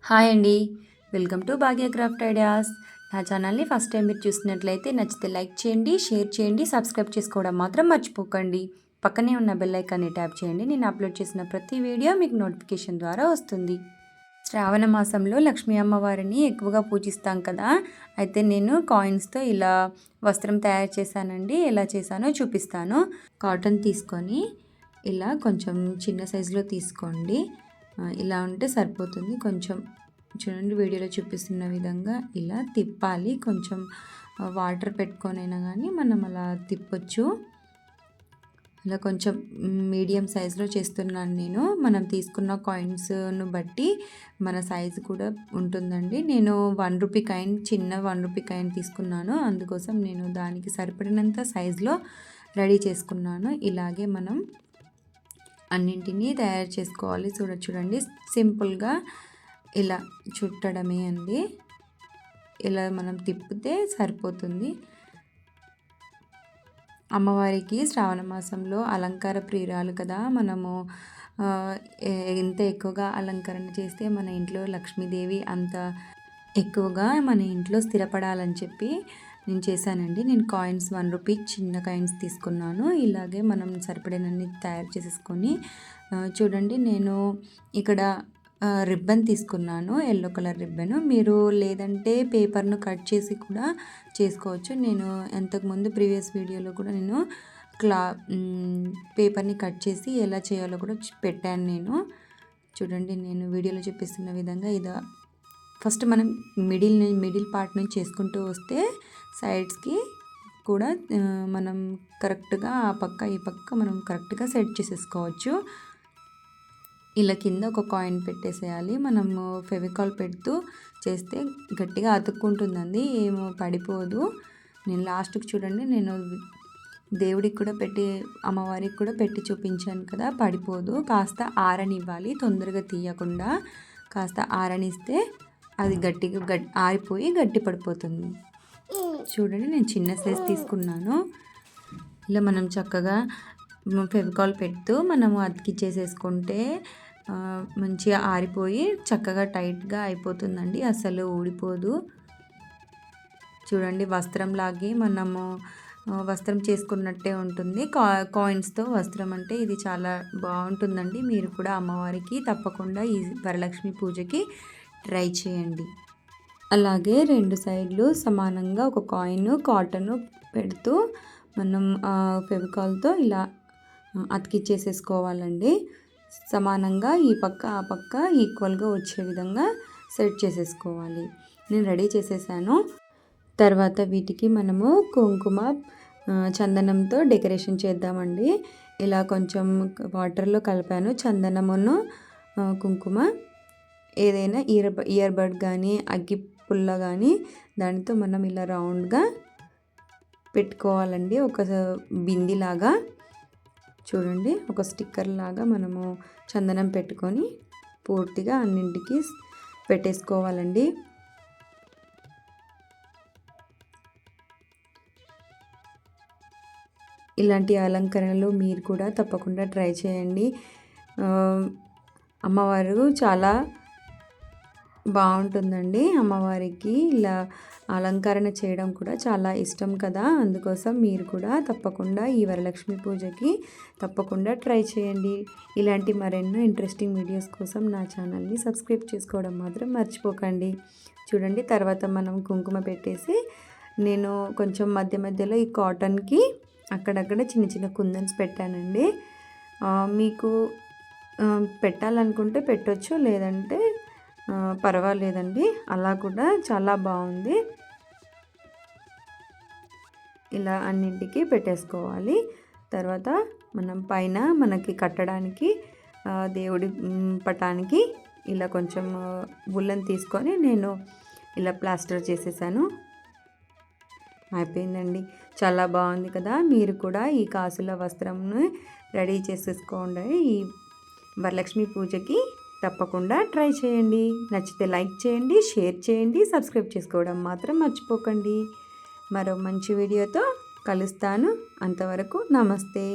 Hi అండి, welcome to Bhagya craft ideas. నా ఛానల్ని ఫస్ట్ టైం మీరు చూసినట్లయితే నచ్చితే లైక్ చేయండి, షేర్ చేయండి, సబ్స్క్రైబ్ చేసుకోవడం మాత్రం మర్చిపోకండి. పక్కనే ఉన్న బెల్ ఐకాన్ని ట్యాప్ చేయండి. నేను అప్లోడ్ చేసిన ప్రతి వీడియో మీకు నోటిఫికేషన్ ద్వారా వస్తుంది. శ్రావణ మాసంలో లక్ష్మీ అమ్మవారిని ఎక్కువగా పూజిస్తాం కదా. అయితే నేను కాయిన్స్తో ఇలా వస్త్రం తయారు చేశానండి. ఎలా చేశానో చూపిస్తాను. కాటన్ తీసుకొని ఇలా కొంచెం చిన్న సైజులో తీసుకోండి. ఇలా ఉంటే సరిపోతుంది. కొంచెం చూడండి, వీడియోలో చూపిస్తున్న విధంగా ఇలా తిప్పాలి. కొంచెం వాటర్ పెట్టుకొనైనా కానీ మనం అలా తిప్పొచ్చు. ఇలా కొంచెం మీడియం సైజులో చేస్తున్నాను నేను. మనం తీసుకున్న కాయిన్స్ను బట్టి మన సైజు కూడా ఉంటుందండి. నేను 1 రూపీ కాయిన్, చిన్న 1 రూపీ కాయిన్ తీసుకున్నాను. అందుకోసం నేను దానికి సరిపడినంత సైజులో రెడీ చేసుకున్నాను. ఇలాగే మనం అన్నింటినీ తయారు చేసుకోవాలి. చూడండి, సింపుల్గా ఇలా చుట్టడమే అండి. ఇలా మనం తిప్పితే సరిపోతుంది. అమ్మవారికి శ్రావణ మాసంలో అలంకార ప్రియురాలు కదా. మనము ఎంత ఎక్కువగా అలంకరణ చేస్తే మన ఇంట్లో లక్ష్మీదేవి అంత ఎక్కువగా మన ఇంట్లో స్థిరపడాలని చెప్పి నేను చేశానండి. నేను కాయిన్స్ 1 రూపీ చిన్న కాయిన్స్ తీసుకున్నాను. ఇలాగే మనం సరిపడినన్ని తయారు చేసేసుకొని చూడండి, నేను ఇక్కడ రిబ్బన్ తీసుకున్నాను, ఎల్లో కలర్ రిబ్బన్. మీరు లేదంటే పేపర్ను కట్ చేసి కూడా చేసుకోవచ్చు. నేను ఇంతకుముందు ప్రీవియస్ వీడియోలో కూడా నేను పేపర్ని కట్ చేసి ఎలా చేయాలో కూడా పెట్టాను నేను. చూడండి, నేను వీడియోలో చూపిస్తున్న విధంగా ఇది ఫస్ట్ మనం మిడిల్ పార్ట్ నుంచి చేసుకుంటూ వస్తే సైడ్స్కి కూడా మనం కరెక్ట్గా ఆ పక్క ఈ పక్క మనం కరెక్ట్గా సెట్ చేసేసుకోవచ్చు. ఇలా కింద ఒక కాయిన్ పెట్టేసేయాలి. మనము ఫెవికాల్ పెడుతూ చేస్తే గట్టిగా అతుక్కుంటుందండి, ఏమో పడిపోదు. నేను లాస్ట్కి చూడండి, నేను దేవుడికి కూడా పెట్టి అమ్మవారికి కూడా పెట్టి చూపించాను కదా, పడిపోదు. కాస్త ఆరనివ్వాలి, తొందరగా తీయకుండా కాస్త ఆరనిస్తే అది గట్టిగా ఆరిపోయి గట్టి పడిపోతుంది. చూడండి, నేను చిన్న సైజ్ తీసుకున్నాను. ఇలా మనం చక్కగా ఫెవికాల్ పెడుతూ మనము అతికిచ్చేసేసుకుంటే మంచిగా ఆరిపోయి చక్కగా టైట్గా అయిపోతుందండి, అసలు ఊడిపోదు. చూడండి, వస్త్రం లాగే మనము వస్త్రం చేసుకున్నట్టే ఉంటుంది. కాయిన్స్తో వస్త్రం అంటే ఇది చాలా బాగుంటుందండి. మీరు కూడా అమ్మవారికి తప్పకుండా ఈ వరలక్ష్మి పూజకి ట్రై చేయండి. అలాగే 2 సైడ్లు సమానంగా ఒక కాటన్ పెడుతూ మనం ఫెవికాల్తో ఇలా అతికిచ్చేసేసుకోవాలండి. సమానంగా ఈ పక్క ఆ పక్క ఈక్వల్గా వచ్చే విధంగా సెట్ చేసేసుకోవాలి. నేను రెడీ చేసేసాను. తర్వాత వీటికి మనము కుంకుమ చందనంతో డెకరేషన్ చేద్దామండి. ఇలా కొంచెం వాటర్లో కలిపాను చందనమును కుంకుమ. ఏదైనా ఇయర్ బడ్ కానీ అగ్గి పుల్ల కానీ దానితో మనం ఇలా రౌండ్గా పెట్టుకోవాలండి. ఒక బిందిలాగా చూడండి, ఒక స్టిక్కర్ లాగా మనము చందనం పెట్టుకొని పూర్తిగా అన్నింటికి పెట్టేసుకోవాలండి. ఇలాంటి అలంకరణలు మీరు కూడా తప్పకుండా ట్రై చేయండి. అమ్మవారు చాలా బాగుంటుందండి. అమ్మవారికి ఇలా అలంకరణ చేయడం కూడా చాలా ఇష్టం కదా. అందుకోసం మీరు కూడా తప్పకుండా ఈ వరలక్ష్మి పూజకి తప్పకుండా ట్రై చేయండి. ఇలాంటి మరెన్నో ఇంట్రెస్టింగ్ వీడియోస్ కోసం నా ఛానల్ని సబ్స్క్రైబ్ చేసుకోవడం మాత్రం మర్చిపోకండి. చూడండి, తర్వాత మనం కుంకుమ పెట్టేసి నేను కొంచెం మధ్య మధ్యలో ఈ కాటన్కి అక్కడక్కడ చిన్న చిన్న కుందన్స్ పెట్టానండి. మీకు పెట్టాలనుకుంటే పెట్టొచ్చు, లేదంటే పర్వాలేదండి, అలా కూడా చాలా బాగుంది. ఇలా అన్నింటికి పెట్టేసుకోవాలి. తర్వాత మనం పైన మనకి కట్టడానికి దేవుడి పటానికి ఇలా కొంచెం ఉల్లన్ తీసుకొని నేను ఇలా ప్లాస్టర్ చేసేసాను. అయిపోయిందండి, చాలా బాగుంది కదా. మీరు కూడా ఈ కాసుల వస్త్రంను రెడీ చేసేసుకోండి. ఈ వరలక్ష్మి పూజకి తప్పకుండా ట్రై చేయండి. నచ్చితే లైక్ చేయండి, షేర్ చేయండి, సబ్స్క్రైబ్ చేసుకోవడం మాత్రం మర్చిపోకండి. మరో మంచి వీడియోతో కలుస్తాను. అంతవరకు నమస్తే.